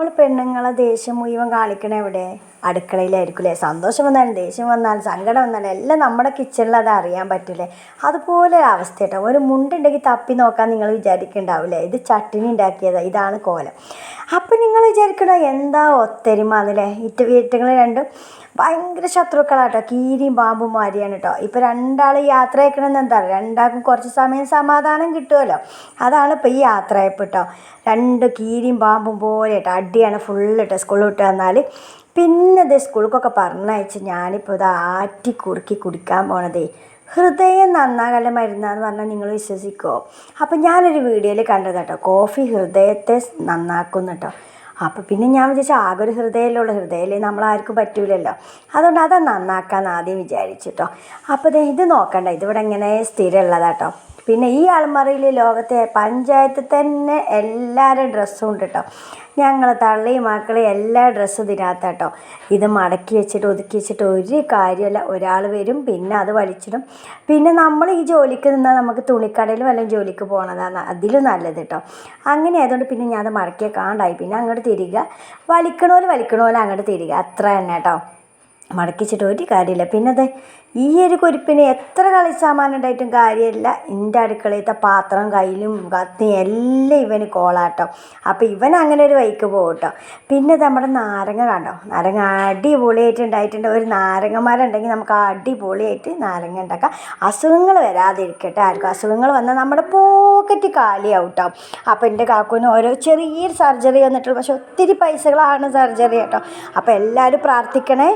നമ്മൾ പെണ്ണുങ്ങളെ ദേഷ്യം മുഴുവൻ കാണിക്കണ എവിടെ? അടുക്കളയിലായിരിക്കും. സന്തോഷം വന്നാലും ദേഷ്യം വന്നാലും സങ്കടം വന്നാലും എല്ലാം നമ്മുടെ കിച്ചണിൽ അത് അറിയാൻ പറ്റില്ലേ? അതുപോലെ അവസ്ഥ കേട്ടോ. ഒരു മുണ്ടുണ്ടെങ്കിൽ തപ്പി നോക്കാൻ നിങ്ങൾ വിചാരിക്കുന്നുണ്ടാവില്ലേ? ഇത് ചട്ടിനി ഉണ്ടാക്കിയതാണ്, ഇതാണ് കോലം. അപ്പം നിങ്ങൾ വിചാരിക്കണോ എന്താ ഒത്തൊരുമാന്നല്ലേ? വീട്ടുകൾ രണ്ടും ഭയങ്കര ശത്രുക്കളാട്ടോ. കീരിയും പാമ്പും മാതിരിയാണ് കേട്ടോ. ഇപ്പം രണ്ടാൾ യാത്ര അയക്കണമെന്ന് എന്താ രണ്ടാൾക്കും കുറച്ച് സമയം സമാധാനം കിട്ടുമല്ലോ. അതാണ് ഇപ്പോൾ ഈ യാത്രയപ്പ് കേട്ടോ. രണ്ട് കീരിയും പാമ്പും പോലെ കേട്ടോ. അടിയാണ് ഫുള്ള് കേട്ടോ. സ്കൂളിൽ വിട്ട് വന്നാൽ പിന്നെ ഇത് സ്കൂളിലേക്കൊക്കെ പറഞ്ഞയച്ച് ഞാനിപ്പോൾ ഇത് ആറ്റി കുറുക്കി കുടിക്കാൻ പോണതേ ഹൃദയം നന്നാകല മരുന്നാന്ന് പറഞ്ഞാൽ നിങ്ങൾ വിശ്വസിക്കുമോ? അപ്പം ഞാനൊരു വീഡിയോയിൽ കണ്ടത് കേട്ടോ. കോഫി ഹൃദയത്തെ നന്നാക്കുന്നു കേട്ടോ. അപ്പോൾ പിന്നെ ഞാൻ വിചാരിച്ചു ആകെ ഒരു ഹൃദയമല്ലുള്ള ഹൃദയമല്ലേ നമ്മളാർക്കും പറ്റൂലല്ലോ. അതുകൊണ്ട് അത് നന്നാക്കാമെന്ന് ആദ്യം വിചാരിച്ചിട്ടോ. അപ്പോൾ ഇത് നോക്കണ്ട, ഇതിവിടെ ഇങ്ങനെ സ്ഥിരമുള്ളതാട്ടോ. പിന്നെ ഈ അൾമറയിൽ ലോകത്തെ പഞ്ചായത്തിൽ തന്നെ എല്ലാവരും ഡ്രസ്സും ഉണ്ട് കേട്ടോ. ഞങ്ങൾ തള്ളിയും മക്കളെയും എല്ലാ ഡ്രസ്സും ഇതിനകത്താട്ടോ. ഇത് മടക്കി വെച്ചിട്ട് ഒതുക്കി വെച്ചിട്ട് ഒരു കാര്യമല്ല. ഒരാൾ വരും പിന്നെ അത് വലിച്ചിടും. പിന്നെ നമ്മൾ ഈ ജോലിക്ക് നിന്നാൽ നമുക്ക് തുണിക്കടയിൽ വല്ലതും ജോലിക്ക് പോകണതാണ് അതിലും നല്ലത് കേട്ടോ. അങ്ങനെ ആയതുകൊണ്ട് പിന്നെ ഞാൻ അത് മടക്കിയ കാണ്ടായി. പിന്നെ അങ്ങോട്ട് തിരിക, വലിക്കണോല് അങ്ങോട്ട് തിരിക, അത്ര തന്നെ കേട്ടോ. മടക്കിച്ചിട്ട് ഒരു കാര്യമില്ല. പിന്നെ അത് ഈ ഒരു കുരിപ്പിന് എത്ര കളി സാമാനം ഉണ്ടായിട്ടും കാര്യമില്ല. എൻ്റെ അടുക്കളയിലത്തെ പാത്രം കയ്യിലും കത്തി എല്ലാം ഇവന് കോളാട്ടോ. അപ്പോൾ ഇവൻ അങ്ങനെ ഒരു വഴിക്ക് പോകും കേട്ടോ. പിന്നെ നമ്മുടെ നാരങ്ങ കണ്ടോ, നാരങ്ങ അടിപൊളിയായിട്ട് ഉണ്ടായിട്ടുണ്ട്. ഒരു നാരങ്ങമാരുണ്ടെങ്കിൽ നമുക്ക് അടിപൊളിയായിട്ട് നാരങ്ങ ഉണ്ടാക്കാം. അസുഖങ്ങൾ വരാതിരിക്കട്ടെ. ആർക്കും അസുഖങ്ങൾ വന്നാൽ നമ്മുടെ പോക്കറ്റ് കാലിയാവും കേട്ടോ. അപ്പോൾ എൻ്റെ കാക്കുവിന് ഓരോ ചെറിയൊരു സർജറി വന്നിട്ടുള്ളൂ. പക്ഷെ ഒത്തിരി പൈസകളാണ് സർജറി കേട്ടോ. അപ്പോൾ എല്ലാവരും പ്രാർത്ഥിക്കണേ.